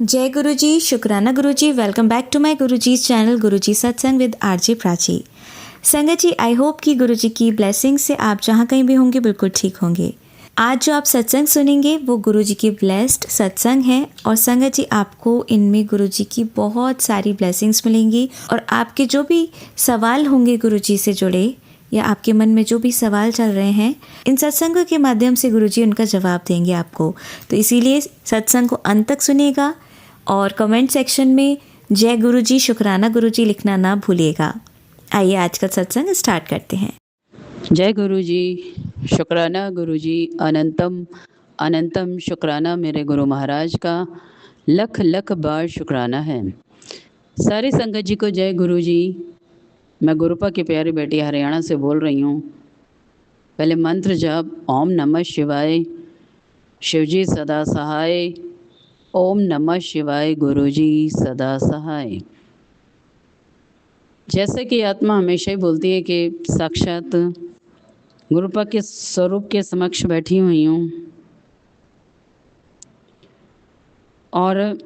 जय गुरु जी, शुक्राना गुरु जी। Welcome back to my Guru ji channel गुरु जी सत्संग विद आरजे प्राची। संगत जी, आई होप कि गुरु जी की ब्लेसिंग से आप जहाँ कहीं भी होंगे बिल्कुल ठीक होंगे। आज जो आप सत्संग सुनेंगे वो गुरु जी की ब्लेस्ड सत्संग है और संगत जी आपको इनमें गुरु जी की बहुत सारी ब्लेसिंग्स मिलेंगी और आपके जो भी सवाल होंगे गुरु जी से जुड़े या आपके मन में जो भी सवाल चल रहे हैं, इन सत्संगों के माध्यम से गुरुजी उनका जवाब देंगे आपको। तो इसीलिए सत्संग को अंत तक सुनिएगा और कमेंट सेक्शन में जय गुरुजी, शुक्राना गुरुजी लिखना ना भूलिएगा। आइए आज का सत्संग स्टार्ट करते हैं। जय गुरुजी, शुक्राना गुरुजी, अनंतम अनंतम शुक्राना मेरे गुरु महाराज का लख लख बार शुक्राना है। सारी संगत जी को जय गुरुजी। मैं गुरुपा की प्यारी बेटी हरियाणा से बोल रही हूँ। पहले मंत्र जप ओम नमः शिवाय, शिवजी सदा सहाय। ओम नमः शिवाय, गुरुजी सदा सहाय। जैसे कि आत्मा हमेशा ही बोलती है कि साक्षात गुरुपा के स्वरूप के समक्ष बैठी हुई हूँ और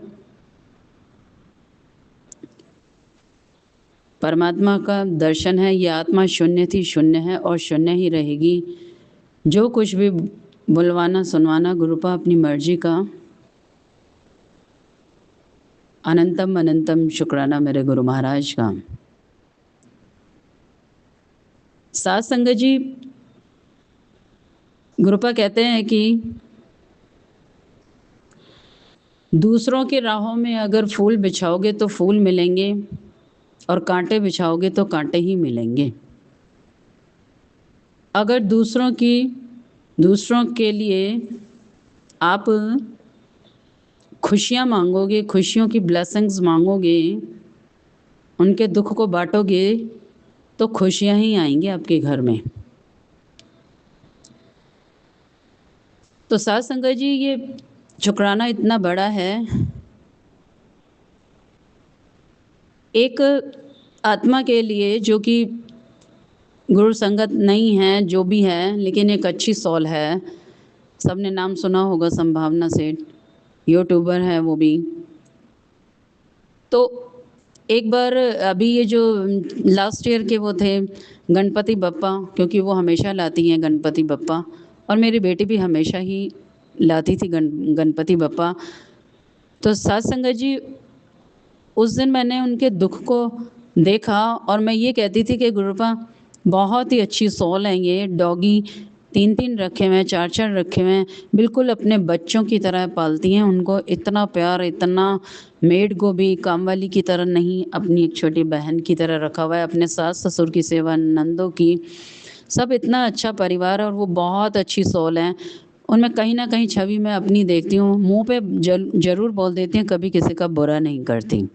परमात्मा का दर्शन है। ये आत्मा शून्य थी, शून्य है और शून्य ही रहेगी। जो कुछ भी बुलवाना सुनवाना गुरुपा अपनी मर्जी का। अनंतम अनंतम शुक्राना मेरे गुरु महाराज का। साथ संगत जी, गुरुपा कहते हैं कि दूसरों की राहों में अगर फूल बिछाओगे तो फूल मिलेंगे और कांटे बिछाओगे तो कांटे ही मिलेंगे। अगर दूसरों के लिए आप खुशियाँ मांगोगे, खुशियों की ब्लेसिंग्स मांगोगे, उनके दुख को बांटोगे तो खुशियाँ ही आएंगी आपके घर में। तो साथ संगत जी, ये शुक्राना इतना बड़ा है। एक आत्मा के लिए जो कि गुरु संगत नहीं है, जो भी है, लेकिन एक अच्छी सॉल है। सबने नाम सुना होगा संभावना सेठ, यूट्यूबर है वो भी। तो एक बार अभी ये जो लास्ट ईयर के वो थे गणपति बप्पा, क्योंकि वो हमेशा लाती हैं गणपति बप्पा और मेरी बेटी भी हमेशा ही लाती थी गणपति बप्पा। तो साथ संगत जी, उस दिन मैंने उनके दुख को देखा और मैं ये कहती थी कि गुरुपा बहुत ही अच्छी सोल है। ये डॉगी 3-3 रखे हुए हैं, 4-4 रखे हुए हैं, बिल्कुल अपने बच्चों की तरह पालती हैं उनको। इतना प्यार, इतना मेड को भी काम वाली की तरह नहीं, अपनी एक छोटी बहन की तरह रखा हुआ है। अपने सास ससुर की सेवा, नंदों की, सब इतना अच्छा परिवार और वो बहुत अच्छी सोल हैं। उनमें कहीं ना कहीं छवि मैं अपनी देखती हूँ। मुँह पे जरूर बोल देती हैं, कभी किसी का बुरा नहीं करती।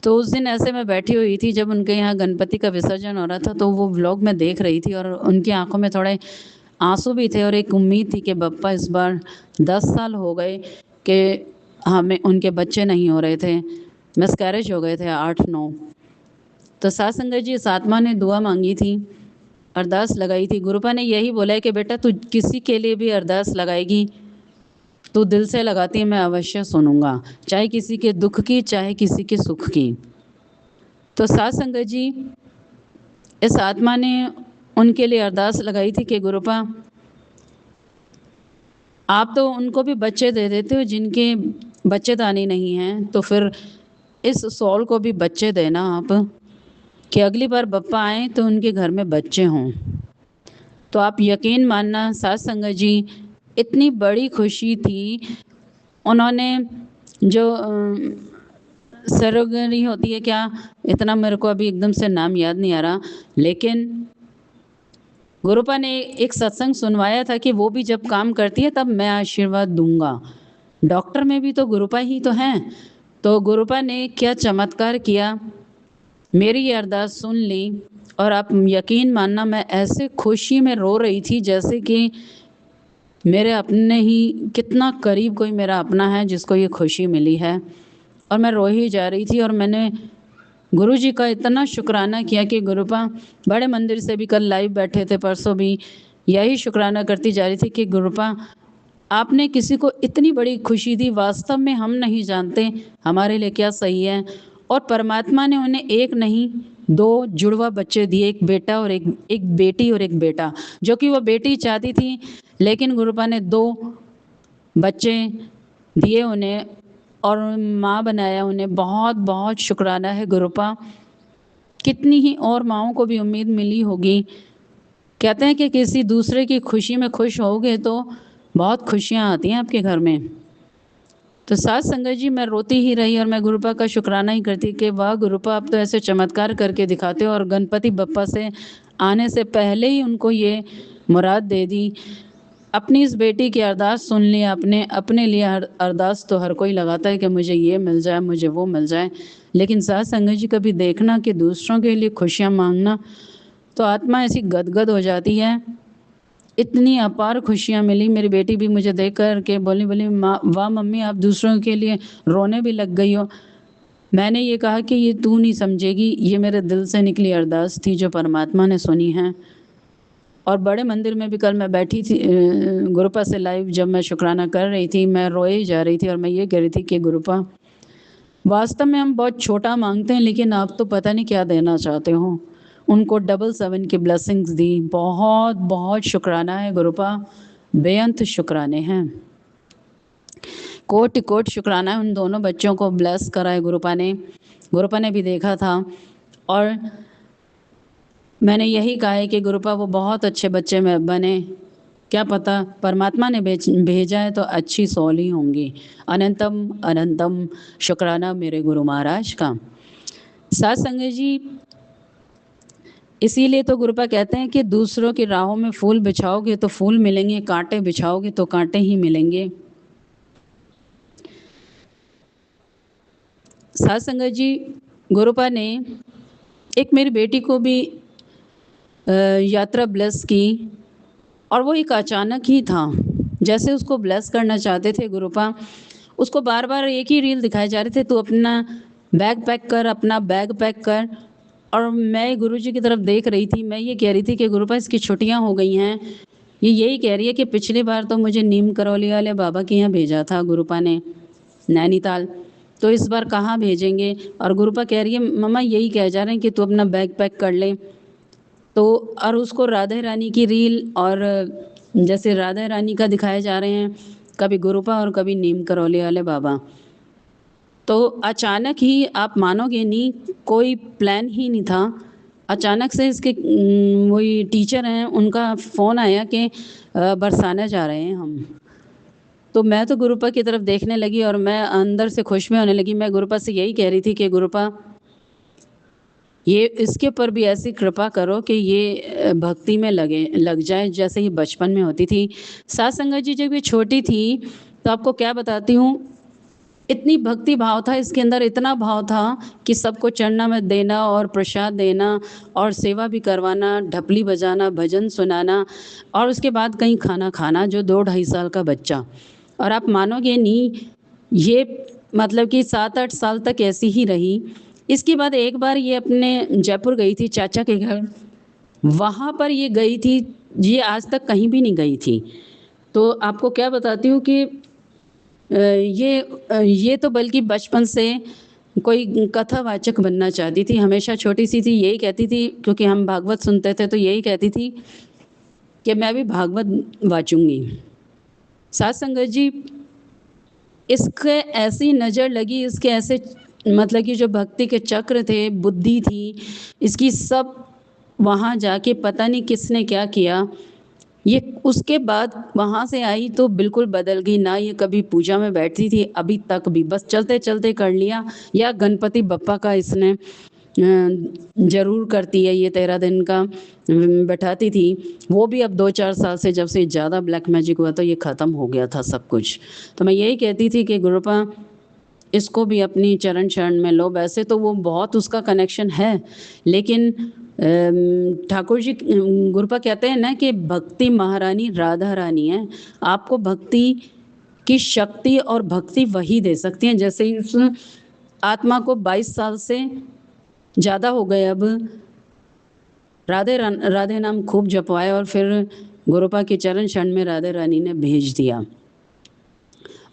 तो उस दिन ऐसे मैं बैठी हुई थी जब उनके यहाँ गणपति का विसर्जन हो रहा था, तो वो व्लॉग में देख रही थी और उनकी आंखों में थोड़े आंसू भी थे और एक उम्मीद थी कि बप्पा इस बार 10 साल हो गए कि हमें उनके बच्चे नहीं हो रहे थे, मिसकैरेज हो गए थे 8-9। तो साथ संगत जी, इस आत्मा ने दुआ मांगी थी, अरदास लगाई थी। गुरुपा ने यही बोला है कि बेटा तू किसी के लिए भी अरदास लगाएगी तो दिल से लगाती है, मैं अवश्य सुनूंगा, चाहे किसी के दुख की चाहे किसी के सुख की। तो साथ संगत जी, इस आत्मा ने उनके लिए अरदास लगाई थी कि गुरुपा आप तो उनको भी बच्चे दे देते हो जिनके बच्चेदानी नहीं है, तो फिर इस सोल को भी बच्चे देना आप, कि अगली बार बप्पा आए तो उनके घर में बच्चे हों। तो आप यकीन मानना साथ संगत जी, इतनी बड़ी खुशी थी। उन्होंने जो सरोगरी होती है क्या, इतना मेरे को अभी एकदम से नाम याद नहीं आ रहा, लेकिन गुरुपा ने एक सत्संग सुनवाया था कि वो भी जब काम करती है तब मैं आशीर्वाद दूंगा। डॉक्टर में भी तो गुरुपा ही तो हैं। तो गुरुपा ने क्या चमत्कार किया, मेरी ये अरदास सुन ली और आप यकीन मानना मैं ऐसे खुशी में रो रही थी जैसे कि मेरे अपने ही, कितना करीब कोई मेरा अपना है जिसको ये खुशी मिली है। और मैं रो ही जा रही थी और मैंने गुरु जी का इतना शुक्राना किया कि गुरुपा बड़े मंदिर से भी कल लाइव बैठे थे, परसों भी यही शुक्राना करती जा रही थी कि गुरुपा आपने किसी को इतनी बड़ी खुशी दी, वास्तव में हम नहीं जानते हमारे लिए क्या सही है। और परमात्मा ने उन्हें एक नहीं 2 जुड़वा बच्चे दिए, एक बेटा और एक एक बेटी और एक बेटा, जो कि वो बेटी चाहती थी, लेकिन गुरुपा ने 2 बच्चे दिए उन्हें और माँ बनाया उन्हें। बहुत-बहुत शुक्राना है गुरुपा। कितनी ही और माँओं को भी उम्मीद मिली होगी। कहते हैं कि किसी दूसरे की खुशी में खुश होगे तो बहुत खुशियाँ आती हैं आपके घर में। तो साथ संगत जी, मैं रोती ही रही और मैं गुरुपा का शुक्राना ही करती कि वाह गुरुपा, आप तो ऐसे चमत्कार करके दिखाते हो, और गणपति बप्पा से आने से पहले ही उनको ये मुराद दे दी। अपनी इस बेटी की अरदास सुन ली आपने। अपने लिए अरदास तो हर कोई लगाता है कि मुझे ये मिल जाए, मुझे वो मिल जाए, लेकिन साथ संगत जी कभी देखना कि दूसरों के लिए खुशियाँ मांगना, तो आत्मा ऐसी गदगद हो जाती है। इतनी अपार खुशियाँ मिली। मेरी बेटी भी मुझे देख कर के बोली माँ, वाह मम्मी, आप दूसरों के लिए रोने भी लग गई हो। मैंने ये कहा कि ये तू नहीं समझेगी, ये मेरे दिल से निकली अरदास थी जो परमात्मा ने सुनी है। और बड़े मंदिर में भी कल मैं बैठी थी, गुरुपा से लाइव जब मैं शुक्राना कर रही थी, मैं रोए ही जा रही थी और मैं ये कह रही थी कि गुरुपा, वास्तव में हम बहुत छोटा मांगते हैं, लेकिन आप तो पता नहीं क्या देना चाहते हो। उनको डबल 7 की ब्लेसिंग्स दी। बहुत बहुत शुक्राना है गुरुपा, बेअंत शुक्राने हैं। कोटि कोटि शुक्राना है उन दोनों बच्चों को ब्लेस करा है गुरुपा ने। गुरुपा ने भी देखा था और मैंने यही कहा है कि गुरुपा वो बहुत अच्छे बच्चे में बने। क्या पता परमात्मा ने भेजा है तो अच्छी सोल ही होंगी। अनंतम अनंतम शुक्राना मेरे गुरु महाराज का। साथ संगत जी, इसीलिए तो गुरुपा कहते हैं कि दूसरों की राहों में फूल बिछाओगे तो फूल मिलेंगे, कांटे बिछाओगे तो कांटे ही मिलेंगे। साथ संगत जी, गुरुपा ने एक मेरी बेटी को भी यात्रा ब्लेस की, और वो एक अचानक ही था। जैसे उसको ब्लेस करना चाहते थे गुरुपा, उसको बार बार एक ही रील दिखाए जा रहे थे, तू अपना बैग पैक कर, अपना बैग पैक कर। और मैं गुरुजी की तरफ देख रही थी। मैं ये कह रही थी कि गुरुपा, इसकी छुट्टियां हो गई हैं। ये यही कह रही है कि पिछली बार तो मुझे नीम करौली वाले बाबा के यहाँ भेजा था गुरुपा ने, नैनीताल, तो इस बार कहाँ भेजेंगे। और गुरुपा कह रही है मम्मा यही कह जा रहे हैं कि तू अपना बैग पैक कर ले। तो और उसको राधा रानी की रील, और जैसे राधा रानी का दिखाए जा रहे हैं, कभी गुरुपा और कभी नीम करौली वाले बाबा। तो अचानक ही, आप मानोगे नहीं, कोई प्लान ही नहीं था। अचानक से इसके वही टीचर हैं, उनका फ़ोन आया कि बरसाना जा रहे हैं हम। तो मैं तो गुरुपा की तरफ देखने लगी और मैं अंदर से खुश में होने लगी। मैं गुरुपा से यही कह रही थी कि गुरुपा, ये इसके ऊपर भी ऐसी कृपा करो कि ये भक्ति में लग जाए जैसे ये बचपन में होती थी। साथ संगत जी, जब ये छोटी थी तो आपको क्या बताती हूँ, इतनी भक्ति भाव था इसके अंदर, इतना भाव था कि सबको चढ़ना में देना और प्रसाद देना और सेवा भी करवाना, ढपली बजाना, भजन सुनाना, और उसके बाद कहीं खाना खाना, जो 2-2.5 साल का बच्चा। और आप मानोगे नहीं, ये मतलब कि 7-8 साल तक ऐसी ही रही। इसके बाद एक बार ये अपने जयपुर गई थी चाचा के घर, वहाँ पर ये गई थी, ये आज तक कहीं भी नहीं गई थी। तो आपको क्या बताती हूँ कि ये तो बल्कि बचपन से कोई कथावाचक बनना चाहती थी। हमेशा छोटी सी थी, यही कहती थी, क्योंकि हम भागवत सुनते थे तो यही कहती थी कि मैं भी भागवत वाचूंगी। साथ संगत जी, इसके ऐसी नज़र लगी, इसके ऐसे मतलब कि जो भक्ति के चक्र थे, बुद्धि थी इसकी, सब वहाँ जाके पता नहीं किसने क्या किया। ये उसके बाद वहाँ से आई तो बिल्कुल बदल गई। ना ये कभी पूजा में बैठती थी अभी तक भी, बस चलते चलते कर लिया, या गणपति बप्पा का इसने जरूर करती है, ये 13 दिन का बैठाती थी। वो भी अब 2-4 साल से, जब से ज़्यादा ब्लैक मैजिक हुआ तो ये ख़त्म हो गया था सब कुछ। तो मैं यही कहती थी कि गुरुपा, इसको भी अपनी चरण शरण में लो। वैसे तो वो बहुत उसका कनेक्शन है, लेकिन ठाकुर जी, गुरुपा कहते हैं ना कि भक्ति महारानी राधा रानी है। आपको भक्ति की शक्ति और भक्ति वही दे सकती हैं। जैसे इस आत्मा को 22 साल से ज़्यादा हो गए, अब राधे नाम खूब जपवाए और फिर गुरुपा के चरण शरण में राधे रानी ने भेज दिया।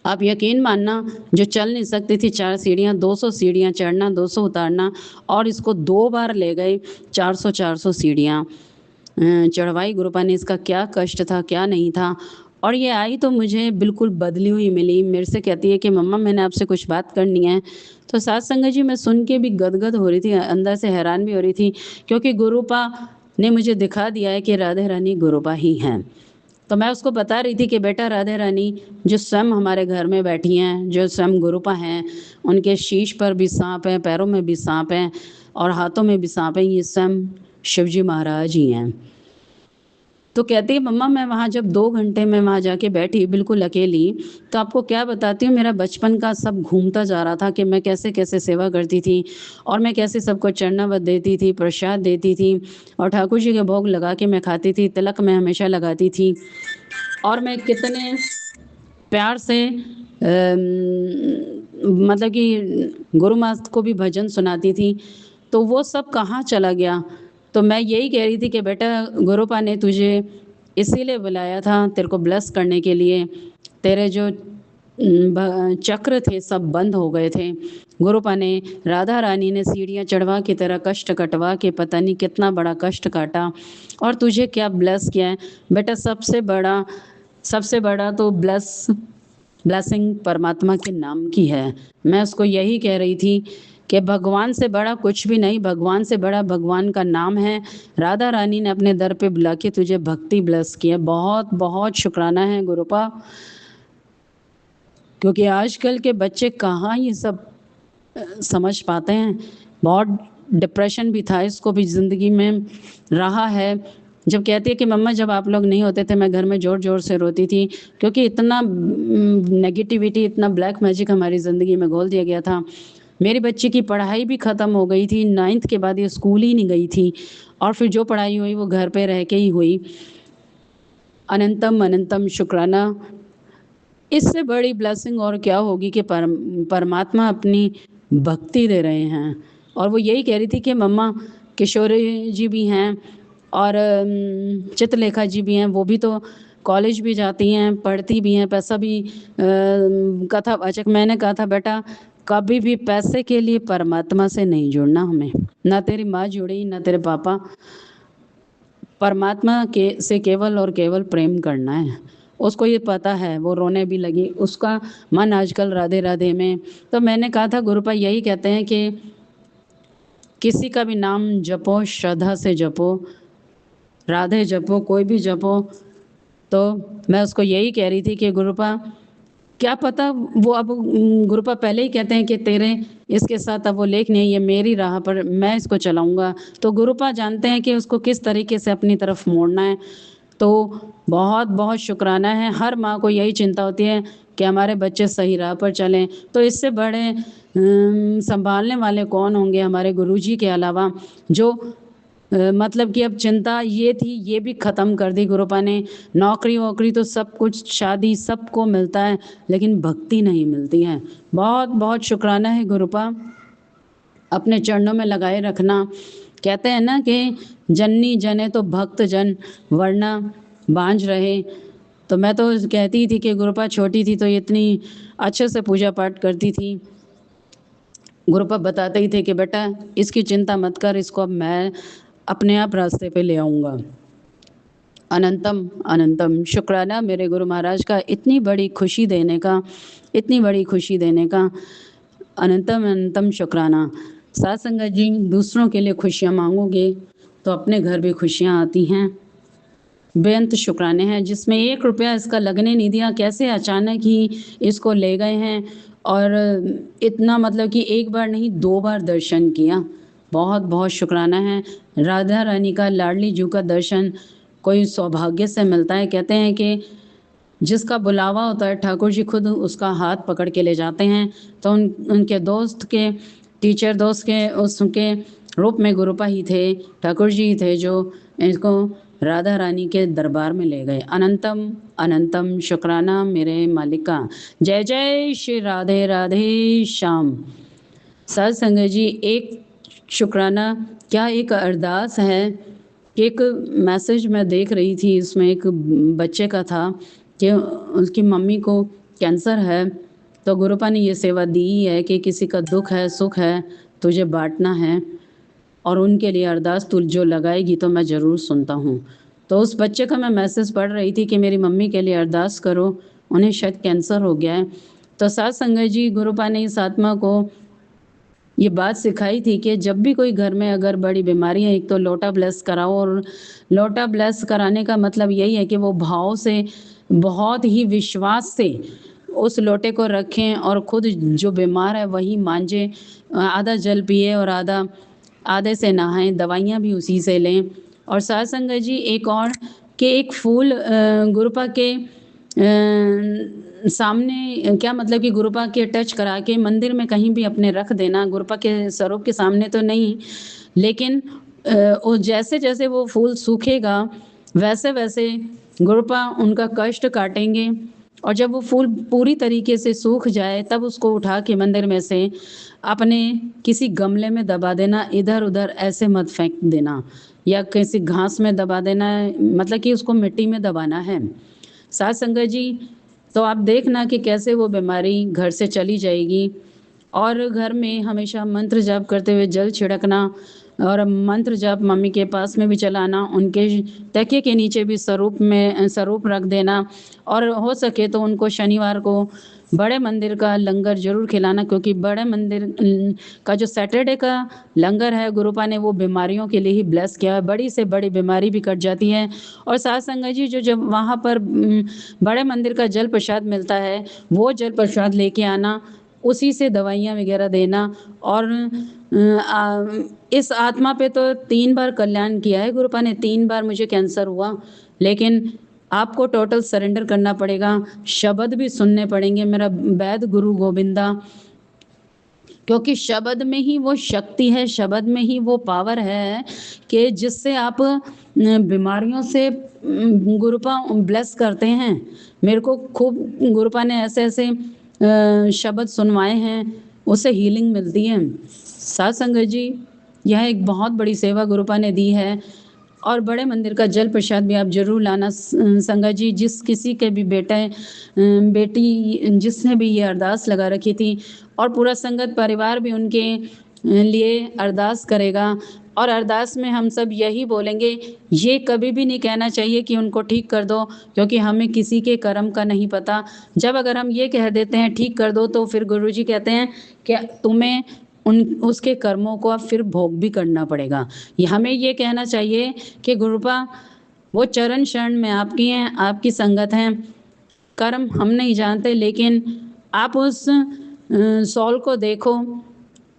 आप यकीन मानना, जो चल नहीं सकती थी 4 सीढ़ियाँ, 200 सीढ़ियाँ चढ़ना, 200 उतारना, और इसको 2 बार ले गए 400 सीढ़ियाँ चढ़वाई गुरुपा ने। इसका क्या कष्ट था, क्या नहीं था। और ये आई तो मुझे बिल्कुल बदली हुई मिली। मेरे से कहती है कि मम्मा मैंने आपसे कुछ बात करनी है। तो साथ संगत जी, मैं सुन के भी गदगद हो रही थी, अंदर से हैरान भी हो रही थी, क्योंकि गुरुपा ने मुझे दिखा दिया है कि राधे रानी गुरुपा ही हैं। तो मैं उसको बता रही थी कि बेटा, राधे रानी जो स्वयं हमारे घर में बैठी हैं, जो स्वयं गुरुपा हैं, उनके शीश पर भी सांप हैं, पैरों में भी सांप हैं और हाथों में भी सांप हैं, ये स्वयं शिवजी महाराज ही हैं। तो कहती है मम्मा, मैं वहाँ जब 2 घंटे में वहाँ जाके बैठी बिल्कुल अकेली, तो आपको क्या बताती हूँ, मेरा बचपन का सब घूमता जा रहा था कि मैं कैसे कैसे सेवा करती थी और मैं कैसे सबको चरणावत देती थी, प्रसाद देती थी और ठाकुर जी के भोग लगा के मैं खाती थी, तिलक मैं हमेशा लगाती थी और मैं कितने प्यार से मतलब कि गुरु माँ को भी भजन सुनाती थी। तो वो सब कहाँ चला गया। तो मैं यही कह रही थी कि बेटा, गुरुपा ने तुझे इसीलिए बुलाया था, तेरे को ब्लेस करने के लिए। तेरे जो चक्र थे सब बंद हो गए थे। गुरुपा ने, राधा रानी ने सीढ़ियाँ चढ़वा के तेरा कष्ट कटवा के पता नहीं कितना बड़ा कष्ट काटा और तुझे क्या ब्लेस किया है बेटा। सबसे बड़ा तो ब्लेसिंग परमात्मा के नाम की है। मैं उसको यही कह रही थी कि भगवान से बड़ा कुछ भी नहीं, भगवान से बड़ा भगवान का नाम है। राधा रानी ने अपने दर पे बुला के तुझे भक्ति ब्लेस की है। बहुत बहुत शुक्राना है गुरुपा, क्योंकि आजकल के बच्चे कहाँ ये सब समझ पाते हैं। बहुत डिप्रेशन भी था, इसको भी ज़िंदगी में रहा है। जब कहती है कि मम्मा, जब आप लोग नहीं होते थे मैं घर में ज़ोर ज़ोर से रोती थी, क्योंकि इतना नेगेटिविटी, इतना ब्लैक मैजिक हमारी ज़िंदगी में घोल दिया गया था। मेरी बच्ची की पढ़ाई भी ख़त्म हो गई थी, 9th के बाद ये स्कूल ही नहीं गई थी और फिर जो पढ़ाई हुई वो घर पे रह के ही हुई। अनंतम अनंतम शुक्राना। इससे बड़ी ब्लेसिंग और क्या होगी कि परमात्मा अपनी भक्ति दे रहे हैं। और वो यही कह रही थी कि मम्मा, किशोरी जी भी हैं और चित्रलेखा जी भी हैं, वो भी तो कॉलेज भी जाती हैं, पढ़ती भी हैं, पैसा भी कथावाचक। मैंने कहा था बेटा, कभी भी पैसे के लिए परमात्मा से नहीं जुड़ना हमें। ना तेरी माँ जुड़ी, ना तेरे पापा। परमात्मा के से केवल और केवल प्रेम करना है। उसको ये पता है, वो रोने भी लगी, उसका मन आजकल राधे राधे में। तो मैंने कहा था गुरुपा यही कहते हैं कि किसी का भी नाम जपो, श्रद्धा से जपो, राधे जपो, कोई भी जपो। तो मैं उसको यही कह रही थी कि गुरुपा, क्या पता वो अब गुरुपा पहले ही कहते हैं कि तेरे इसके साथ अब वो लेख नहीं, ये मेरी राह पर मैं इसको चलाऊंगा। तो गुरुपा जानते हैं कि उसको किस तरीके से अपनी तरफ मोड़ना है। तो बहुत बहुत शुक्राना है। हर माँ को यही चिंता होती है कि हमारे बच्चे सही राह पर चलें। तो इससे बड़े संभालने वाले कौन होंगे हमारे गुरुजी के अलावा। जो मतलब कि अब चिंता ये थी, ये भी ख़त्म कर दी गुरुपा ने। नौकरी वोकरी तो सब कुछ, शादी सबको मिलता है, लेकिन भक्ति नहीं मिलती है। बहुत बहुत शुक्राना है गुरुपा, अपने चरणों में लगाए रखना। कहते हैं ना कि जननी जने तो भक्त जन, वरना बांझ रहे। तो मैं तो कहती थी कि गुरुपा छोटी थी तो ये इतनी अच्छे से पूजा पाठ करती थी। गुरुपा बताते ही थे कि बेटा, इसकी चिंता मत कर, इसको अब मैं अपने आप रास्ते पे ले आऊँगा। अनंतम अनंतम शुक्राना मेरे गुरु महाराज का, इतनी बड़ी खुशी देने का, इतनी बड़ी खुशी देने का। अनंतम अनंतम शुक्राना। साथ संगत जी, दूसरों के लिए खुशियाँ मांगोगे तो अपने घर भी खुशियाँ आती हैं। बेअंत शुक्राने हैं। जिसमें 1 रुपया इसका लगने नहीं दिया, कैसे अचानक ही इसको ले गए हैं और इतना मतलब कि एक बार नहीं 2 बार दर्शन किया। बहुत बहुत शुक्राना है। राधा रानी का, लाडली जू का दर्शन कोई सौभाग्य से मिलता है। कहते हैं कि जिसका बुलावा होता है, ठाकुर जी खुद उसका हाथ पकड़ के ले जाते हैं। तो उनके दोस्त के, टीचर दोस्त के, उसके रूप में गुरुपा ही थे, ठाकुर जी ही थे जो इसको राधा रानी के दरबार में ले गए। अनंतम अनंतम शुक्राना मेरे मालिक का। जय जय श्री राधे राधे श्याम। साध संगत जी, एक शुक्राना क्या, एक अरदास है कि एक मैसेज मैं देख रही थी, इसमें एक बच्चे का था कि उसकी मम्मी को कैंसर है, तो गुरुपा ने ये सेवा दी ही है कि किसी का दुख है, सुख है, तुझे बाँटना है और उनके लिए अरदास तू जो लगाएगी तो मैं ज़रूर सुनता हूँ। तो उस बच्चे का मैं मैसेज पढ़ रही थी कि मेरी मम्मी के लिए अरदास करो, उन्हें शायद कैंसर हो गया है। तो साध संगत जी, गुरुपा ने इस आत्मा को ये बात सिखाई थी कि जब भी कोई घर में अगर बड़ी बीमारी है, एक तो लोटा ब्लेस कराओ, और लोटा ब्लेस कराने का मतलब यही है कि वो भाव से, बहुत ही विश्वास से उस लोटे को रखें और खुद जो बीमार है वही मांझे, आधा जल पिए और आधे से नहाएं, दवाइयाँ भी उसी से लें। और साध संगत जी, एक और कि एक फूल गुरुपा के सामने, क्या मतलब कि गुरुपा के टच करा के मंदिर में कहीं भी अपने रख देना, गुरुपा के स्वरूप के सामने तो नहीं, लेकिन वो जैसे-जैसे वो फूल सूखेगा, वैसे-वैसे गुरुपा उनका कष्ट काटेंगे और जब वो फूल पूरी तरीके से सूख जाए, तब उसको उठा के मंदिर में से अपने किसी गमले में दबा देना, इधर-उधर ऐसे मत फेंक देना या किसी घास में दबा देना, मतलब कि उसको मिट्टी में दबाना है। साध संगत जी, तो आप देखना कि कैसे वो बीमारी घर से चली जाएगी। और घर में हमेशा मंत्र जाप करते हुए जल छिड़कना और मंत्र जाप मम्मी के पास में भी चलाना, उनके तकिए के नीचे भी स्वरूप रख देना और हो सके तो उनको शनिवार को बड़े मंदिर का लंगर ज़रूर खिलाना, क्योंकि बड़े मंदिर का जो सैटरडे का लंगर है, गुरुपा ने वो बीमारियों के लिए ही ब्लेस किया है, बड़ी से बड़ी बीमारी भी कट जाती है। और साध संगत जी, जो जब वहाँ पर बड़े मंदिर का जल प्रसाद मिलता है, वो जल प्रसाद लेके आना, उसी से दवाइयाँ वगैरह देना। और इस आत्मा पे तो 3 बार कल्याण किया है गुरुपा ने, 3 बार मुझे कैंसर हुआ, लेकिन आपको टोटल सरेंडर करना पड़ेगा, शब्द भी सुनने पड़ेंगे, मेरा वैद गुरु गोविंदा, क्योंकि शब्द में ही वो शक्ति है, शब्द में ही वो पावर है कि जिससे आप बीमारियों से गुरुपा ब्लेस करते हैं। मेरे को खूब गुरुपा ने ऐसे-ऐसे शब्द सुनवाए हैं, उससे हीलिंग मिलती है। साध संगत जी, यह एक बहुत बड़ी सेवा गुरुपा ने दी है। और बड़े मंदिर का जल प्रसाद भी आप ज़रूर लाना संगत जी। जिस किसी के भी बेटी जिसने भी ये अरदास लगा रखी थी, और पूरा संगत परिवार भी उनके लिए अरदास करेगा। और अरदास में हम सब यही बोलेंगे, ये कभी भी नहीं कहना चाहिए कि उनको ठीक कर दो, क्योंकि हमें किसी के कर्म का नहीं पता। जब अगर हम ये कह देते हैं ठीक कर दो, तो फिर गुरुजी कहते हैं कि तुम्हें उसके कर्मों को अब फिर भोग भी करना पड़ेगा। हमें ये कहना चाहिए कि गुरुपा, वो चरण शरण में आपकी हैं, आपकी संगत हैं, कर्म हम नहीं जानते, लेकिन आप उस सॉल को देखो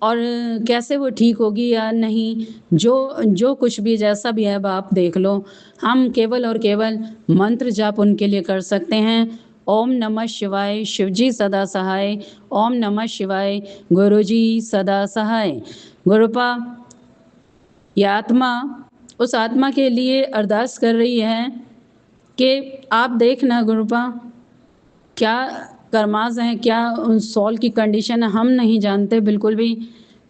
और कैसे वो ठीक होगी या नहीं, जो कुछ भी जैसा भी है, अब आप देख लो। हम केवल और केवल मंत्र जाप उनके लिए कर सकते हैं। ओम नमः शिवाय, शिवजी सदा सहाय। ओम नमः शिवाय, गुरुजी सदा सहाय। गुरुपा, ये आत्मा उस आत्मा के लिए अरदास कर रही है कि आप देखना गुरुपा, क्या कर्मास हैं, क्या सॉल की कंडीशन है, हम नहीं जानते बिल्कुल भी,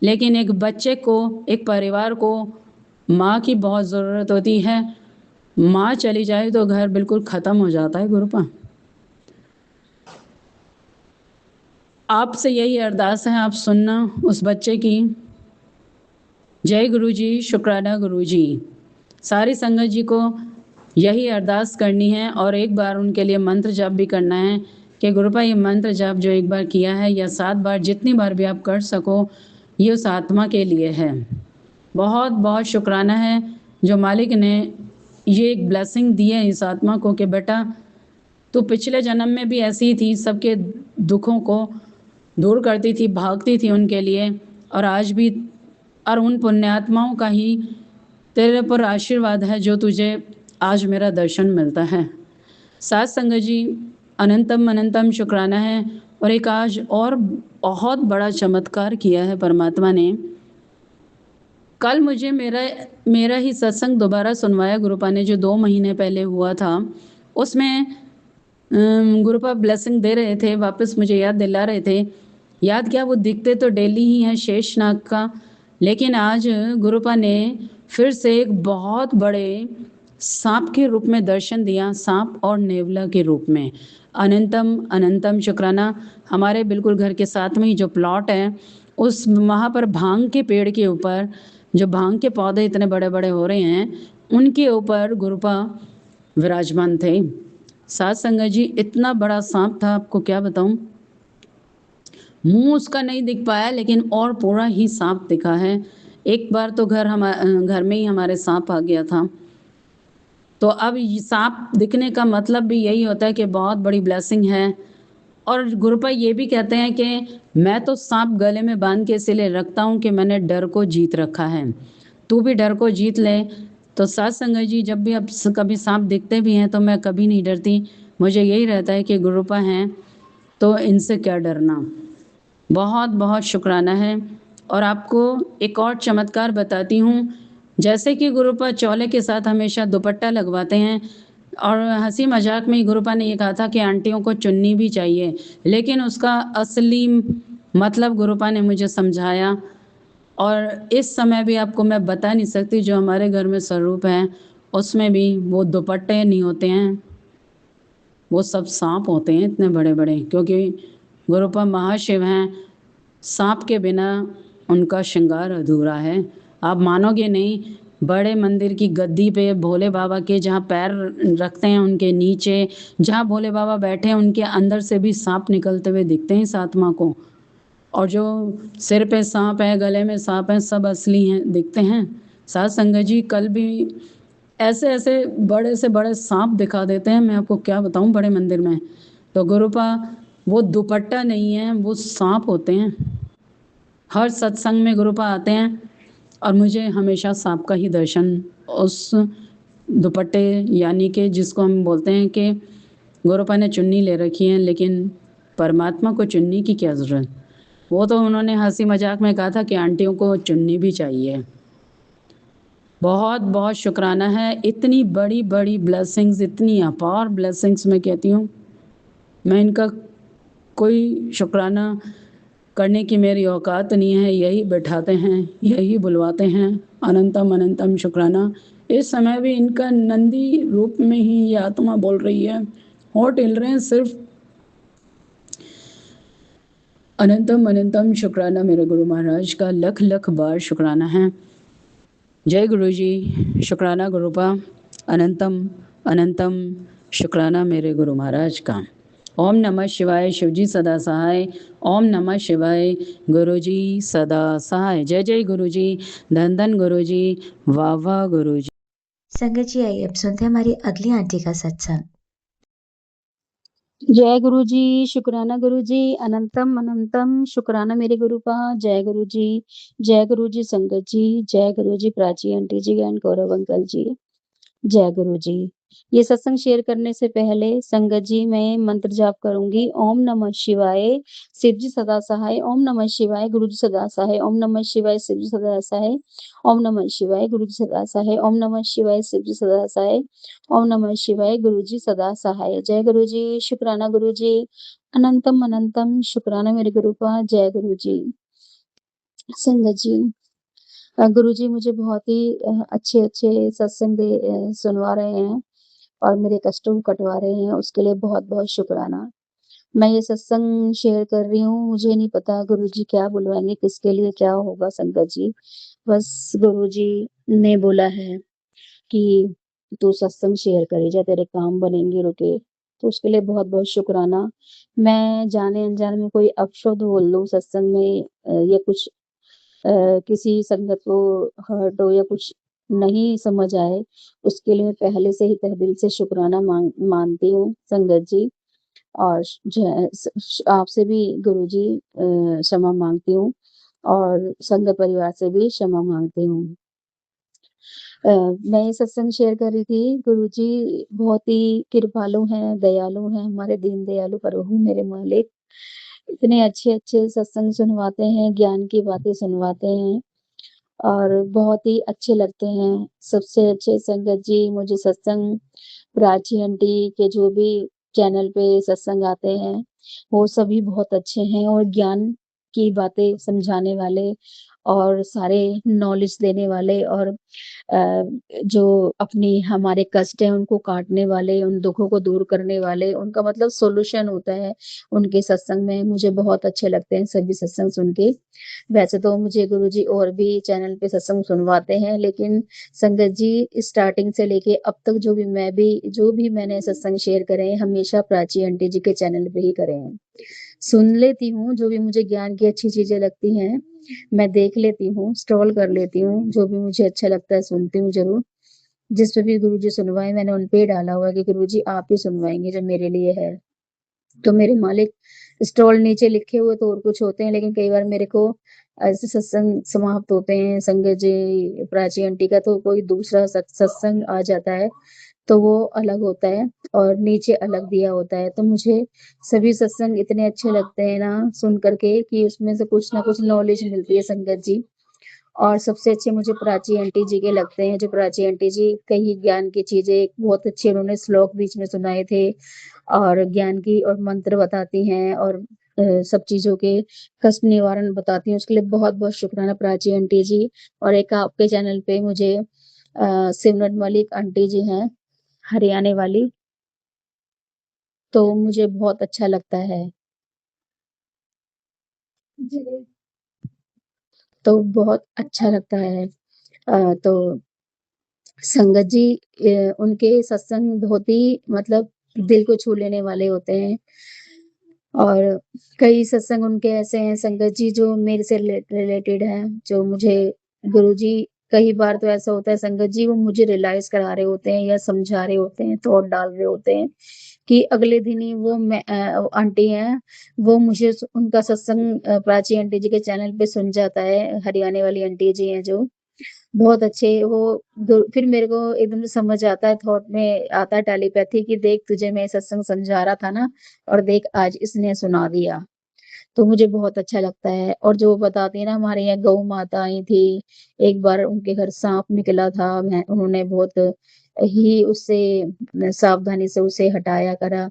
लेकिन एक बच्चे को, एक परिवार को माँ की बहुत ज़रूरत होती है। माँ चली जाए तो घर बिल्कुल ख़त्म हो जाता है गुरुपा। आपसे यही अरदास है, आप सुनना उस बच्चे की। जय गुरुजी, शुक्राना गुरुजी। सारी संगत जी को यही अरदास करनी है और एक बार उनके लिए मंत्र जाप भी करना है कि गुरुपा, ये मंत्र जाप जो एक बार किया है या 7 बार, जितनी बार भी आप कर सको, ये उस आत्मा के लिए है। बहुत बहुत शुक्राना है जो मालिक ने ये एक ब्लेसिंग दी है इस आत्मा को कि बेटा, तू पिछले जन्म में भी ऐसी ही थी, सबके दुखों को दूर करती थी, भागती थी उनके लिए, और आज भी, और उन पुण्यात्माओं का ही तेरे पर आशीर्वाद है जो तुझे आज मेरा दर्शन मिलता है। साथ संगत जी, अनंतम अनंतम शुक्राना है। और एक आज और बहुत बड़ा चमत्कार किया है परमात्मा ने। कल मुझे मेरा ही सत्संग दोबारा सुनवाया गुरुपा ने, जो 2 महीने पहले हुआ था। उसमें गुरुपा ब्लेसिंग दे रहे थे, वापस मुझे याद दिला रहे थे। याद क्या, वो दिखते तो डेली ही हैं शेषनाग का, लेकिन आज गुरुपा ने फिर से एक बहुत बड़े सांप के रूप में दर्शन दिया, सांप और नेवला के रूप में। अनंतम अनंतम शुक्राना। हमारे बिल्कुल घर के साथ में ही जो प्लॉट है, उस वहाँ पर भांग के पेड़ के ऊपर जो भांग के पौधे इतने बड़े बड़े हो रहे हैं, उनके ऊपर गुरुपा विराजमान थे। साथ संगत जी, इतना बड़ा सांप था, आपको क्या बताऊं। मुंह उसका नहीं दिख पाया, लेकिन और पूरा ही सांप दिखा है। एक बार तो घर में ही हमारे सांप आ गया था। तो अब ये सांप दिखने का मतलब भी यही होता है कि बहुत बड़ी ब्लेसिंग है। और गुरुपा ये भी कहते हैं कि मैं तो सांप गले में बांध के इसीलिए रखता हूँ कि मैंने डर को जीत रखा है, तू भी डर को जीत ले। तो साथ संगत जी, जब भी अब कभी सांप दिखते भी हैं तो मैं कभी नहीं डरती। मुझे यही रहता है कि गुरुपा हैं तो इनसे क्या डरना। बहुत बहुत शुक्राना है। और आपको एक और चमत्कार बताती हूँ। जैसे कि गुरुपा चौले के साथ हमेशा दुपट्टा लगवाते हैं, और हंसी मजाक में ही गुरुपा ने ये कहा था कि आंटियों को चुन्नी भी चाहिए, लेकिन उसका असली मतलब गुरुपा ने मुझे समझाया। और इस समय भी आपको मैं बता नहीं सकती, जो हमारे घर में स्वरूप है उसमें भी वो दुपट्टे नहीं होते हैं, वो सब सांप होते हैं इतने बड़े बड़े, क्योंकि गुरुपा महाशिव हैं। सांप के बिना उनका श्रृंगार अधूरा है। आप मानोगे नहीं, बड़े मंदिर की गद्दी पे भोले बाबा के जहाँ पैर रखते हैं, उनके नीचे जहाँ भोले बाबा बैठे हैं, उनके अंदर से भी सांप निकलते हुए दिखते हैं इस आत्मा को। और जो सिर पे सांप है, गले में सांप है, सब असली हैं, दिखते हैं। साथ संगत जी, कल भी ऐसे ऐसे बड़े से बड़े सांप दिखा देते हैं, मैं आपको क्या बताऊं, बड़े मंदिर में। तो गुरुपा वो दुपट्टा नहीं है, वो सांप होते हैं। हर सत्संग में गुरुपा आते हैं और मुझे हमेशा सांप का ही दर्शन, उस दुपट्टे यानी कि जिसको हम बोलते हैं कि गुरुपा ने चुन्नी ले रखी है, लेकिन परमात्मा को चुन्नी की क्या ज़रूरत। वो तो उन्होंने हंसी मजाक में कहा था कि आंटियों को चुन्नी भी चाहिए। बहुत बहुत शुक्राना है। इतनी बड़ी बड़ी ब्लेसिंग्स, इतनी अपार ब्लेसिंग्स, मैं कहती हूँ मैं इनका कोई शुक्राना करने की मेरी औकात नहीं है। यही बैठाते हैं, यही बुलवाते हैं, अनंतम अनंतम शुक्राना। इस समय भी इनका नंदी रूप में ही ये आत्मा बोल रही है, होठ हिल रहे हैं सिर्फ। अनंतम अनंतम शुक्राना मेरे गुरु महाराज का, लख लख बार शुक्राना है। जय गुरु जी, शुक्राना गुरुपा, अनंतम अनंतम शुक्राना मेरे गुरु महाराज का। ओम नमः शिवाय, शिवजी सदा सहाय। ओम नमः शिवाय, गुरु जी सदा सहाय। जय जय गुरु जी, धन धन गुरु जी, वाह वाह गुरु जी। संगत जी, आइए अब सुनते हैं हमारी अगली आंटी का सत्संग। जय गुरु जी, शुक्राना गुरु जी, अनंतम अनंतम शुक्राना मेरे गुरु का। जय गुरु जी, जय गुरु जी संगत जी, जय Guru ji Prachi aunty ji and Gaurav uncle ji, जय गुरु जी। ये सत्संग शेयर करने से पहले संगत जी मैं मंत्र जाप करूंगी। ओम नमः शिवाय, शिव जी सदा सहाय। ओम नमः शिवाय, गुरु जी सदा सहाय। ओम नमः शिवाय, शिव जी सदा सहाय। ओम नमः शिवाय, गुरु जी सदा सहाय। ओम नमः शिवाय, शिव जी सदा सहाय। ओम नमः शिवाय, गुरु जी सदा सहाय। जय गुरु जी, शुक्राना गुरु जी, अनंतम अनंतम शुक्राना मेरे गुरु का। जय गुरु जी। संगत जी, गुरुजी मुझे बहुत ही अच्छे-अच्छे सत्संग सुनवा रहे हैं और मेरे कष्टों को कटवा रहे हैं, उसके लिए बहुत-बहुत शुक्राना। मैं ये सत्संग शेयर कर रही हूँ, मुझे नहीं पता गुरुजी क्या बुलवाएँगे, किसके लिए क्या होगा संगत जी। बस गुरुजी ने बोला है कि तू सत्संग शेयर करी जा, तेरे काम बनेंगे रुके, तो उसके लिए बहुत-बहुत शुक्राना। मैं जाने-अनजाने में कोई अपशब्द बोल दूँ सत्संग में या कुछ किसी संगत को हर्ट हो या कुछ नहीं समझ आए, उसके लिए मैं पहले से ही तहे दिल से शुक्राना मानती हूँ संगत जी। और आपसे भी गुरुजी क्षमा मांगती हूँ और संघ परिवार से भी क्षमा मांगती हूँ। मैं ये सत्संग शेयर कर रही थी, गुरुजी बहुत ही कृपालु हैं, दयालु हैं, हमारे दीन दयालु प्रभु मेरे मालिक। इतने अच्छे-अच्छे सत्संग सुनवाते हैं, ज्ञान की बातें सुनवाते हैं और बहुत ही अच्छे लगते हैं। सबसे अच्छे संगत जी मुझे सत्संग प्राची आंटी के जो भी चैनल पे सत्संग आते हैं, वो सभी बहुत अच्छे हैं और ज्ञान की बातें समझाने वाले और सारे नॉलेज देने वाले और जो अपनी हमारे कष्ट हैं उनको काटने वाले, उन दुखों को दूर करने वाले, उनका मतलब सॉल्यूशन होता है उनके सत्संग में। मुझे बहुत अच्छे लगते हैं सभी सत्संग सुन के। वैसे तो मुझे गुरुजी और भी चैनल पे सत्संग सुनवाते हैं, लेकिन संगत जी स्टार्टिंग से लेके अब तक जो भी मैंने सत्संग शेयर करे हैं, हमेशा प्राची आंटी जी के चैनल पे ही करे हैं। सुन लेती हूँ, जो भी मुझे ज्ञान की अच्छी चीज़ें लगती हैं, मैं देख लेती हूँ, स्क्रॉल कर लेती हूँ, जो भी मुझे अच्छा लगता है सुनती हूँ ज़रूर। जिस पे भी गुरुजी सुनवाएँ मैंने उन पे ही डाला हुआ है कि गुरुजी आप ही सुनवाएँगे जो मेरे लिए है। तो मेरे मालिक स्टॉल नीचे लिखे हुए तो और कुछ होते हैं, लेकिन कई बार मेरे को ऐसे सत्संग समाप्त होते हैं, संगत जी, प्राची आंटी का तो कोई दूसरा सत्संग आ जाता है, तो वो अलग होता है और नीचे अलग दिया होता है। तो मुझे सभी सत्संग इतने अच्छे लगते हैं ना सुन कर के कि उसमें से कुछ ना कुछ नॉलेज मिलती है संगत जी। और सबसे अच्छे मुझे प्राची आंटी जी के लगते हैं, जो प्राची आंटी जी कई ज्ञान की चीज़ें बहुत अच्छे उन्होंने श्लोक बीच में सुनाए थे और ज्ञान की और मंत्र बताती हैं और सब चीज़ों के कष्ट निवारण बताती हैं। उसके लिए बहुत-बहुत शुक्राना प्राची आंटी जी। और एक आपके चैनल पे मुझे सिमरन मलिक आंटी जी हैं, हरियाणा वाली, तो मुझे बहुत अच्छा लगता है। जी। तो बहुत अच्छा लगता है। तो संगत जी उनके सत्संग बहुत ही मतलब दिल को छू लेने वाले होते हैं और कई सत्संग उनके ऐसे हैं संगत जी जो मेरे से रिलेटेड हैं, जो मुझे गुरुजी कई बार तो ऐसा होता है संगत जी वो मुझे रियलाइज़ करा रहे होते हैं या समझा रहे होते हैं, थॉट डाल रहे होते हैं कि अगले दिन ही वो आंटी हैं, वो मुझे उनका सत्संग प्राची आंटी जी के चैनल पे सुन जाता है, हरियाणा वाली आंटी जी हैं जो। बहुत अच्छे वो फिर मेरे को एकदम से समझ आता है, थॉट में आता है टेलीपैथी कि देख तुझे मैं सत्संग समझा रहा था ना और देख आज इसने सुना दिया। तो मुझे बहुत अच्छा लगता है और जो वो बताती है ना हमारे यहाँ गौ माता आई थी, एक बार उनके घर साँप निकला था, मैं उन्होंने बहुत ही उससे सावधानी से उसे हटाया करा।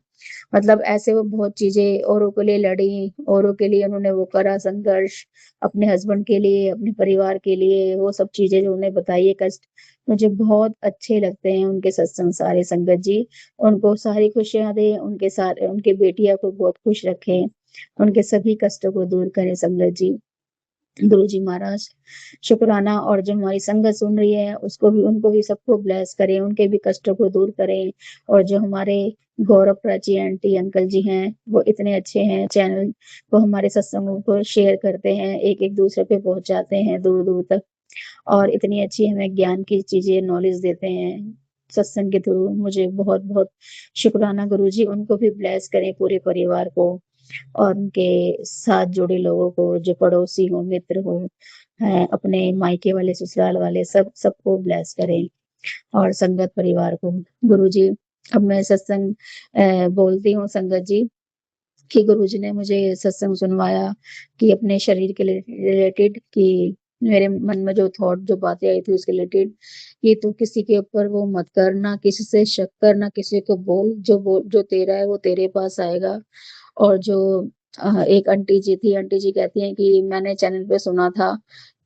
मतलब ऐसे वो बहुत चीज़ें औरों के लिए लड़ी, औरों के लिए उन्होंने वो करा संघर्ष, अपने हस्बैंड के लिए, अपने परिवार के लिए, वो सब चीज़ें जो उन्होंने बताई है कष्ट, मुझे बहुत अच्छे लगते हैं उनके सत्संग सारे संगत जी। उनको सारी खुशियाँ दें, उनके बेटियाँ को बहुत खुश रखें, उनके सभी कष्टों को दूर करें संगत जी। गुरुजी महाराज शुक्राना और जो हमारी संगत सुन रही है उसको भी उनको भी सबको ब्लेस करें, उनके भी कष्टों को दूर करें और जो हमारे गौरव प्राची आंटी अंकल जी हैं, वो इतने अच्छे हैं चैनल वो हमारे सत्संगों को शेयर करते हैं, एक-एक दूसरे पे पहुँचाते हैं दूर-दूर तक और इतनी अच्छी हमें ज्ञान की चीज़ें नॉलेज देते हैं, सत्संग के थ्रू। मुझे बहुत-बहुत शुक्राना गुरुजी, उनको भी ब्लेस करें पूरे परिवार को और उनके साथ जुड़े लोगों को, जो पड़ोसी हों, मित्र हों, अपने मायके वाले, ससुराल वाले सबको ब्लेस करें और संगत परिवार को। गुरुजी, अब मैं सत्संग बोलती हूँ संगत जी कि गुरुजी ने मुझे सत्संग सुनवाया कि अपने शरीर के रिलेटेड कि मेरे मन में जो थॉट जो बातें आई थी उसके रिलेटेड कि तू किसी के ऊपर वो मत कर, ना किसी से शक कर, ना किसी को बोल जो तेरा है वो तेरे पास आएगा। और जो एक आंटी जी थी, आंटी जी कहती हैं कि मैंने चैनल पे सुना था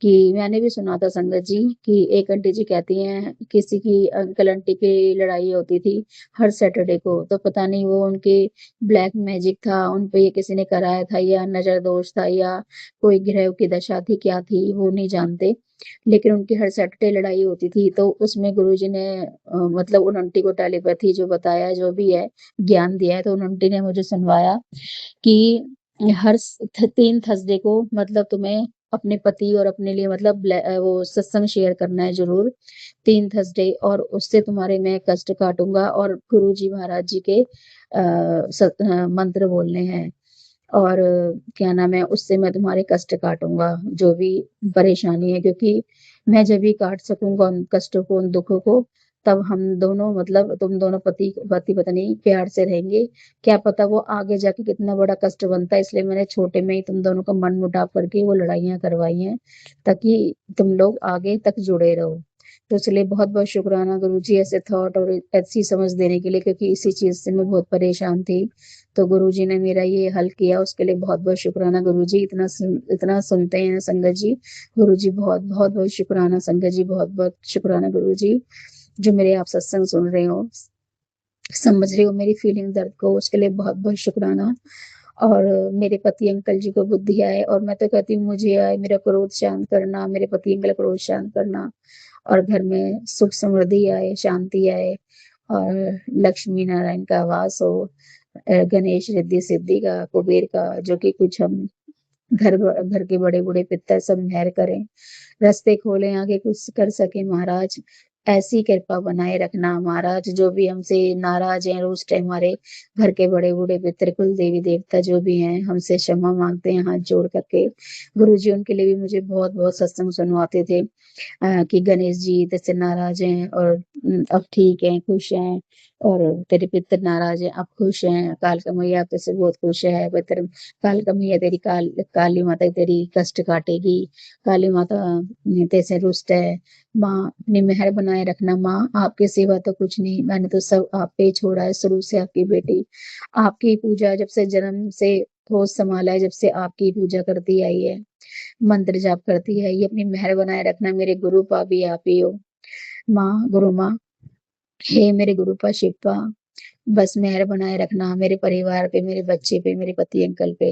कि मैंने भी सुना था संगत जी कि एक आंटी जी कहती हैं किसी की अंकल आंटी की लड़ाई होती थी हर सैटरडे को, तो पता नहीं वो उनके ब्लैक मैजिक था, उन पे ये किसी ने कराया था या नज़र दोष था या कोई ग्रह की दशा थी, क्या थी वो नहीं जानते। लेकिन उनकी हर सैटरडे लड़ाई होती थी, तो उसमें गुरुजी ने मतलब उन आंटी को टेलीपैथी जो बताया जो भी है, ज्ञान दिया है, तो उन आंटी ने मुझे सुनवाया कि हर 3 थर्सडे को मतलब तुम्हें अपने पति और अपने लिए मतलब वो सत्संग शेयर करना है ज़रूर 3 थर्सडे और उससे तुम्हारे मैं कष्ट काटूँगा और गुरुजी महाराज जी के मंत्र बोलने हैं और क्या नाम है उससे मैं तुम्हारे कष्ट काटूँगा, जो भी परेशानी है क्योंकि मैं जब भी काट सकूँगा उन कष्टों को, उन दुखों को, तब हम दोनों मतलब तुम दोनों पति-पत्नी प्यार से रहेंगे। क्या पता वो आगे जाके कितना बड़ा कष्ट बनता है, इसलिए मैंने छोटे में ही तुम दोनों का मनमुटाव करके वो लड़ाइयाँ करवाई हैं, ताकि तुम लोग आगे तक जुड़े रहो। तो इसलिए बहुत-बहुत शुक्राना गुरुजी ऐसे थॉट और ऐसी समझ देने के लिए, क्योंकि इसी चीज़ से मैं बहुत परेशान थी। तो गुरुजी ने मेरा ये हल किया, उसके लिए बहुत-बहुत शुक्राना गुरुजी। इतना सुनते हैं संगत जी। गुरुजी बहुत-बहुत शुक्राना संगत जी, बहुत-बहुत शुक्राना गुरुजी, जो मेरे आप सत्संग सुन रहे हो, समझ रहे हो मेरी फीलिंग दर्द को, उसके लिए बहुत-बहुत शुक्राना। और मेरे पति अंकल जी को बुद्धि आए, और मैं तो कहती हूँ मुझे आए, मेरा क्रोध शांत करना, मेरे पति अंकल क्रोध शांत करना, और घर में सुख समृद्धि आए, शांति आए, और लक्ष्मी नारायण का वास हो, गणेश रिद्धि सिद्धि का, कुबेर का, जो कि कुछ हम घर के बड़े-बूढ़े पितर सब मेहर करें, रास्ते खोलें, आगे कुछ कर सकें महाराज। ऐसी कृपा बनाए रखना महाराज, जो भी हमसे नाराज़ हैं, उस टाइम हमारे घर के बड़े-बूढ़े पितर, कुल देवी-देवता जो भी हैं, हमसे क्षमा माँगते हैं हाथ जोड़ करके। गुरुजी उनके लिए भी मुझे बहुत-बहुत सत्संग सुनवाते थे, कि गणेश जी तेरे नाराज़ हैं, और अब ठीक हैं, खुश हैं, और तेरे पितर नाराज़ हैं, अब खुश हैं। कालका मैया अब तेरे बहुत खुश है, पितर कालका मैया तेरी काली माता तेरी कष्ट काटेगी, काली माता तेरे से रुष्ट है। माँ अपनी मेहर बनाए रखना माँ, आपके सिवा तो कुछ नहीं, मैंने तो सब आप पे ही छोड़ा है, शुरू से आपकी बेटी। आपकी पूजा जब से जन्म से होश संभाला है, जब से आपकी पूजा करती आई है, मंत्र जाप करती है, ये अपनी मेहर बनाए रखना। मेरे गुरु पा भी आप ही हो माँ, गुरु माँ, हे मेरे गुरु पा शिव पा, बस मेहर बनाए रखना मेरे परिवार पे, मेरे बच्चे पे, मेरे पति अंकल पे।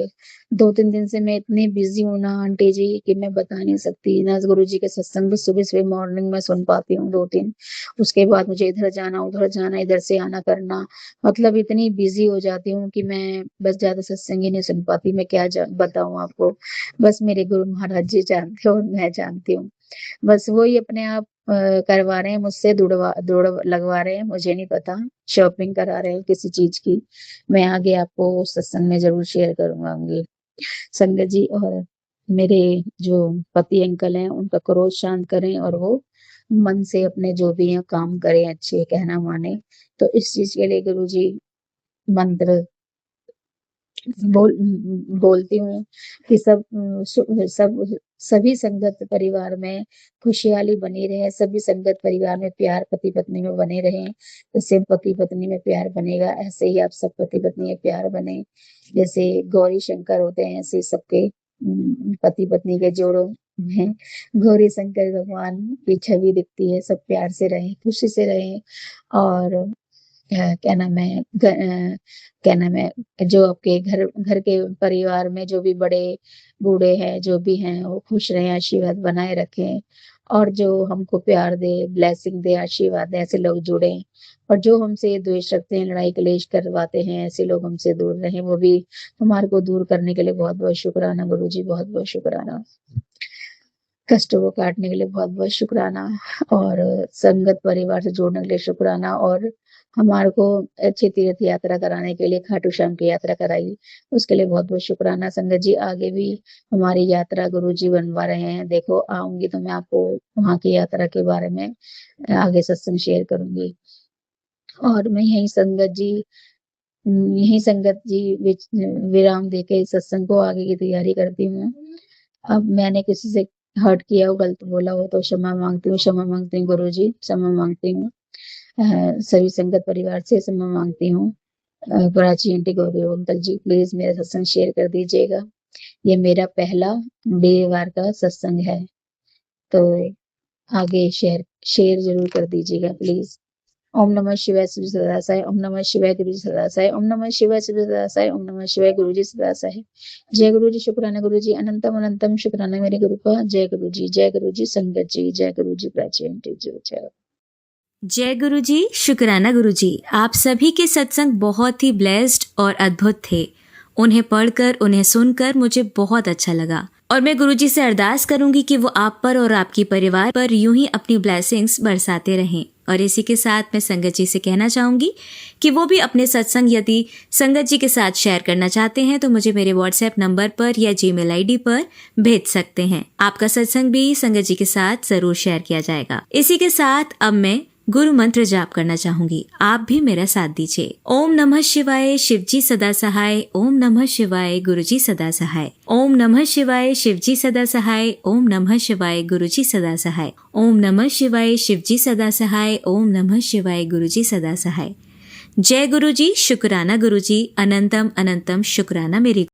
2-3 दिन से मैं इतनी बिज़ी हूँ ना आंटी जी, कि मैं बता नहीं सकती। ना गुरुजी के सत्संग भी सुबह-सुबह मॉर्निंग में सुन पाती हूँ 2-3, उसके बाद मुझे इधर जाना, उधर जाना, इधर से आना करना, मतलब इतनी बिज़ी हो जाती हूँ कि मैं बस ज़्यादा सत्संग ही नहीं सुन पाती। मैं क्या बताऊँ आपको, बस मेरे गुरु महाराज जी जानते हो और मैं जानती हूँ। बस वही अपने आप करवा रहे हैं मुझसे, दौड़ लगवा रहे हैं, मुझे नहीं पता, शॉपिंग करा रहे हैं किसी चीज़ की। मैं आगे आपको सत्संग में ज़रूर शेयर करूँगी संगत जी। और मेरे जो पति अंकल हैं, उनका क्रोध शांत करें, और वो मन से अपने जो भी हैं काम करें, अच्छे कहना मानें। तो इस चीज़ के लिए गुरुजी मंत्र बोलती हूँ कि सभी संगत परिवार में खुशहाली बनी रहे, सभी संगत परिवार में प्यार पति पत्नी में बने रहें। जैसे पति पत्नी में प्यार बनेगा, ऐसे ही आप सब पति पत्नी में प्यार बने। जैसे गौरी शंकर होते हैं, ऐसे सबके पति पत्नी के जोड़ों में गौरी शंकर भगवान की छवि दिखती है। सब प्यार से रहें, खुशी से रहें, और क्या नाम है, जो आपके घर के परिवार में जो भी बड़े बूढ़े हैं, जो भी हैं, वो खुश रहें, आशीर्वाद बनाए रखें, और जो हमको प्यार दे, ब्लेसिंग दे, आशीर्वाद दे, ऐसे लोग जुड़ें। और जो हमसे द्वेष रखते हैं, लड़ाई कलेश करवाते हैं, ऐसे लोग हमसे दूर रहें। वो भी हमारे को दूर करने के लिए बहुत-बहुत शुक्राना गुरुजी, बहुत-बहुत शुक्राना। कष्टों को काटने के लिए बहुत-बहुत शुक्राना, और संगत परिवार से जोड़ने के लिए शुक्राना, और हमारे को अच्छी तीर्थ यात्रा कराने के लिए खाटू श्याम की यात्रा कराई, उसके लिए बहुत-बहुत शुक्राना संगत जी। आगे भी हमारी यात्रा गुरुजी बनवा रहे हैं। देखो आऊँगी तो मैं आपको वहाँ की यात्रा के बारे में आगे सत्संग शेयर करूँगी। और मैं यहीं संगत जी विराम देके सत्संग को आगे की तैयारी करती हूँ। अब मैंने किसी से हर्ट किया हो, गलत बोला हो तो क्षमा माँगती हूँ गुरुजी, क्षमा माँगती हूँ। सभी संगत परिवार से क्षमा माँगती हूँ। Prachi aunty, Gauri uncle ji, please मेरा सत्संग शेयर कर दीजिएगा। ये मेरा पहला वीरवार का सत्संग है, तो आगे शेयर ज़रूर कर दीजिएगा प्लीज़। ओम नमः शिवाय श्री सदा साई, ओम नमः शिवाय गुरुजी सदा साई, ओम नमः शिवाय श्री सदा साई, ओम नमः शिवाय गुरुजी सदा साई। जय गुरुजी, शुक्राना गुरुजी, अनंतम अनंतम शुक्राना मेरे गुरु का। जय गुरुजी संगत जी, जय गुरुजी प्राची आंटी जी, जय। जय गुरुजी, शुक्राना गुरुजी। आप सभी के सत्संग बहुत ही ब्लेस्ड और अद्भुत थे। उन्हें पढ़कर, उन्हें सुनकर मुझे बहुत अच्छा लगा, और मैं गुरुजी से अरदास करूंगी कि वो आप पर और आपकी परिवार पर यूं ही अपनी ब्लेसिंग्स बरसाते रहें। और इसी के साथ मैं संगत जी से कहना चाहूंगी कि वो भी अपने सत्संग यदि संगत जी के साथ शेयर करना चाहते हैं तो मुझे मेरे व्हाट्सएप नंबर पर या जीमेल आईडी पर भेज सकते हैं। आपका सत्संग भी संगत जी के साथ जरूर शेयर किया जाएगा। इसी के साथ अब मैं गुरु मंत्र जाप करना चाहूंगी, आप भी मेरा साथ दीजिए। ओम नमः शिवाय, शिवजी सदा सहाय। ओम नमः शिवाय, गुरुजी सदा सहाय। ओम नमः शिवाय, शिवजी सदा सहाय। ओम नमः शिवाय, गुरुजी सदा सहाय। ओम नमः शिवाय, शिवजी सदा सहाय। ओम नमः शिवाय, गुरुजी सदा सहाय। जय गुरुजी, शुक्राना गुरुजी, अनंतम अनंतम शुक्राना मेरे